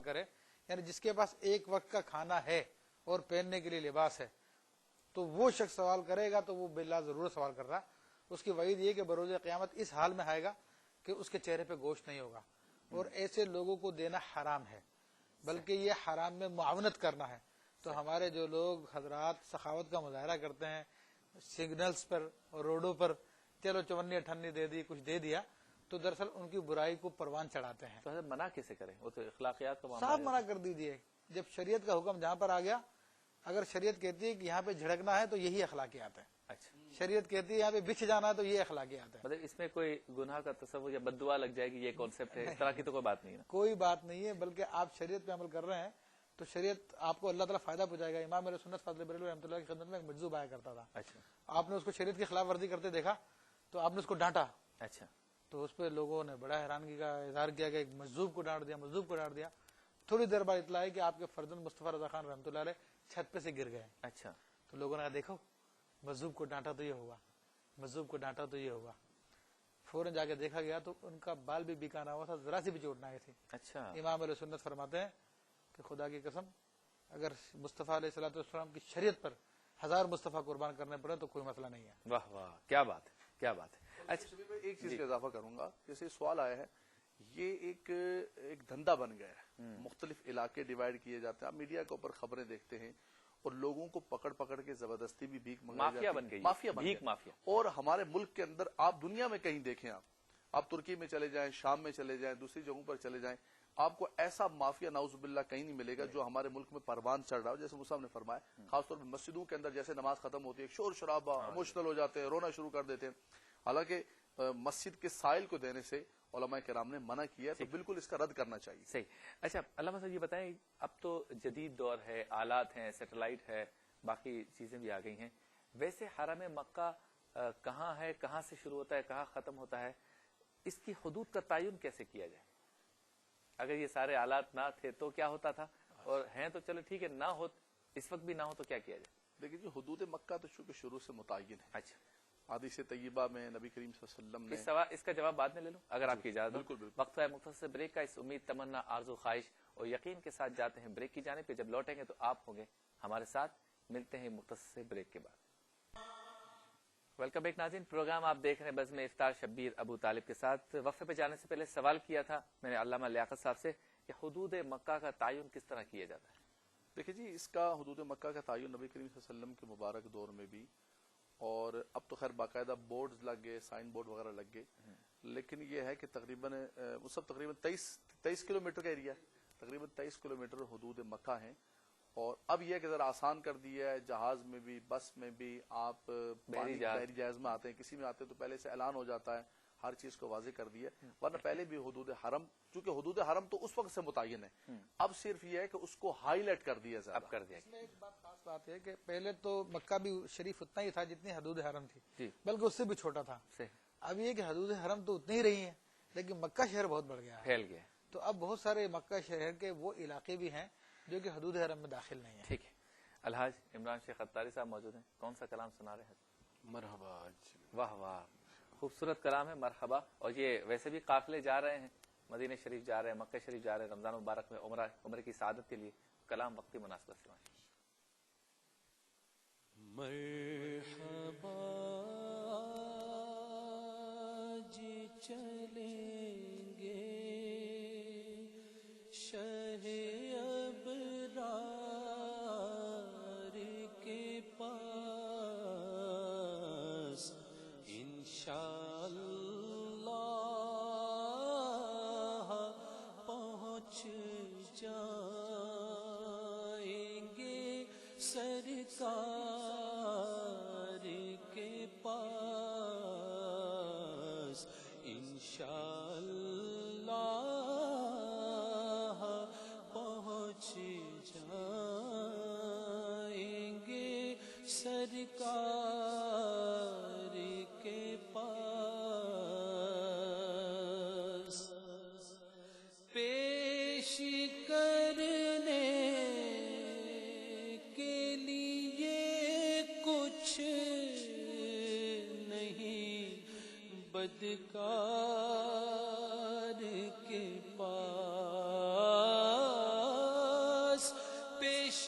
کرے, یعنی جس کے پاس ایک وقت کا کھانا ہے اور پہننے کے لیے لباس ہے, تو وہ شخص سوال کرے گا تو وہ بلا ضرور سوال کر رہا. اس کی وعید یہ کہ بروز قیامت اس حال میں آئے گا کہ اس کے چہرے پہ گوشت نہیں ہوگا, اور ایسے لوگوں کو دینا حرام ہے, بلکہ یہ حرام میں معاونت کرنا ہے. تو ہمارے جو لوگ حضرات سخاوت کا مظاہرہ کرتے ہیں سگنلز پر اور روڈوں پر, چلو 54-58 دے دی, کچھ دے دیا, تو دراصل ان کی برائی کو پروان چڑھاتے ہیں. تو منع کیسے کریں؟ وہ تو اخلاقیات کا معاملہ صاف ہے. منع کر دیجیے. جب شریعت کا حکم جہاں پر آ گیا, اگر شریعت کہتی ہے کہ یہاں پہ جھڑکنا ہے تو یہی اخلاقیات ہے. اچھا, شریعت کہتی ہے یہاں پہ بچھ جانا ہے تو یہ اخلاقیات ہے. مطلب اس میں کوئی گناہ کا تصور یا بد دعا لگ جائے گی, یہ کانسیپٹ ہے, اس طرح کی تو کوئی بات نہیں ہے نا؟ کوئی بات نہیں ہے, بلکہ آپ شریعت پہ عمل کر رہے ہیں تو شریعت آپ کو اللہ تعالیٰ فائدہ پہنچائے گا. امام علیہ سنت فاضل بریلوی رحمۃ اللہ کی خدمت میں ایک مجذوب آیا کرتا تھا. اچھا, آپ نے اس کو شریعت کی خلاف ورزی کرتے دیکھا تو آپ نے اس کو ڈانٹا. اچھا, تو اس پہ لوگوں نے بڑا حیرانگی کا اظہار کیا کہ ایک مجذوب کو ڈانٹ دیا, مجذوب کو ڈانٹ دیا. تھوڑی دیر بعد اطلاع ہے کہ آپ کے فرزند مصطفیٰ رضا خان رحمۃ اللہ علیہ چھت پہ سے گر گئے. اچھا, تو لوگوں نے کہا دیکھو مجذوب کو ڈانٹا تو یہ ہوا, مجذوب کو ڈانٹا تو یہ ہوا. فوراً جا کے دیکھا گیا تو ان کا بال بھی بیکانا ہوا تھا, ذرا سی بھی چوٹ نہ آئی تھی. اچھا, امام علیہ سنت فرماتے ہیں کہ خدا کی قسم اگر مصطفیٰ علیہ الصلوۃ والسلام کی شریعت پر 1000 مصطفیٰ قربان کرنے پڑے تو کوئی مسئلہ نہیں ہے. واہ واہ, کیا بات ہے, کیا بات ہے. اچھا, میں ایک چیز کا اضافہ کروں گا. جیسے سوال آیا ہے, یہ ایک دھندا بن گیا ہے, مختلف علاقے ڈیوائیڈ کیے جاتے ہیں. آپ میڈیا کے اوپر خبریں دیکھتے ہیں اور لوگوں کو پکڑ پکڑ کے زبردستی بھی بھیک منگائی جاتی مافیا ہے. بن گئی, مافیا بن بھیک گئی. مافیا. اور ہمارے ملک کے اندر آپ دنیا میں کہیں دیکھیں, آپ ترکی میں چلے جائیں, شام میں چلے جائیں, دوسری جگہوں پر چلے جائیں, آپ کو ایسا مافیا نعوذ باللہ کہیں نہیں ملے گا جو ہمارے ملک میں پروان چڑھ رہا ہو. جیسے مصعب نے فرمایا, خاص طور پر مسجدوں کے اندر جیسے نماز ختم ہوتی ہے شور شرابہ, ایموشنل ہو جاتے ہیں, رونا شروع کر دیتے ہیں. حالانکہ مسجد کے سائل کو دینے سے علماء کرام نے منع کیا ہے, تو بالکل اس کا رد کرنا چاہیے. صحیح. اچھا علامہ صاحب یہ بتائیں, اب تو جدید دور ہے, آلات ہیں, سیٹلائٹ ہے, باقی چیزیں بھی آ گئی ہیں. ویسے حرم مکہ کہاں ہے, کہاں سے شروع ہوتا ہے, کہاں ختم ہوتا ہے, اس کی حدود کا تعین کیسے کیا جائے؟ اگر یہ سارے آلات نہ تھے تو کیا ہوتا تھا, اور ہیں تو چلو ٹھیک ہے, نہ ہو اس وقت بھی نہ ہو تو کیا کیا جائے؟ دیکھیے جی, حدود مکہ تو چونکہ شروع سے متعین ہے. اچھا, حدیث طیبہ میں نبی کریم صلی اللہ علیہ وسلم نے اس کا جواب بعد میں لے لو اگر آپ کی اجازت ہو. بالکل بالکل. وقت ہے مختصر بریک کا. اس امید, تمنا, آرزو, خواہش اور یقین کے ساتھ جاتے ہیں بریک کی جانب پہ. جب لوٹیں گے تو آپ ہوں گے ہمارے ساتھ. ملتے ہیں مختصر بریک کے بعد. ویلکم بیک ناظرین, پروگرام آپ دیکھ رہے ہیں بزم افطار شبیر ابو طالب کے ساتھ. وقفے پہ جانے سے پہلے سوال کیا تھا میں نے علامہ لیاقت صاحب سے کہ حدود مکہ کا تعین کس طرح کیا جاتا ہے؟ دیکھیں جی, اس کا حدود مکہ کا تعین نبی کریم صلی اللہ علیہ وسلم کے مبارک دور میں بھی, اور اب تو خیر باقاعدہ بورڈز لگ گئے, سائن بورڈ وغیرہ لگ گئے, لیکن یہ ہے کہ تقریباً وہ سب تقریباً 23 کلومیٹر کا ایریا, تقریباً 23 کلومیٹر حدود مکہ ہیں. اور اب یہ کہ ذرا آسان کر دیا ہے, جہاز میں بھی, بس میں بھی, آپ بحری جہاز میں آتے ہیں, کسی میں آتے ہیں تو پہلے سے اعلان ہو جاتا ہے, ہر چیز کو واضح کر دیا. ورنہ پہلے بھی حدود حرم, چونکہ حدود حرم تو اس وقت سے متعین ہے, اب صرف یہ ہے کہ اس کو ہائی لائٹ کر دیا زیادہ. اب کر دیا. اس میں ایک بات خاص بات ہے کہ پہلے تو مکہ بھی شریف اتنا ہی تھا جتنی حدود حرم تھی, جی, بلکہ اس سے بھی چھوٹا تھا. اب یہ کہ حدود حرم تو اتنی ہی رہی ہیں, لیکن مکہ شہر بہت بڑھ گیا ہے, پھیل گیا. تو اب بہت سارے مکہ شہر کے وہ علاقے بھی ہیں جو کہ حدود حرم میں داخل نہیں ہیں. ٹھیک ہے. الحاج عمران شیخ اتاری صاحب موجود ہیں, کون سا کلام سنا رہے ہیں؟ مرحبا. واہ واہ, خوبصورت کلام ہے, مرحبا. اور یہ ویسے بھی قافلے جا رہے ہیں, مدینہ شریف جا رہے ہیں, مکہ شریف جا رہے ہیں, رمضان مبارک میں عمرہ کی سعادت کے لیے. کلام وقتی مناسبت سے مرحبا جی چلیں گے شہ ابرار کے پاس, انشاءاللہ پہنچ جائیں گے سرکار کے پاس, انشاءاللہ پہنچ جائیں گے سرکار کے پاس. پیش کرنے کے لیے کچھ نہیں بدکار کے پاس,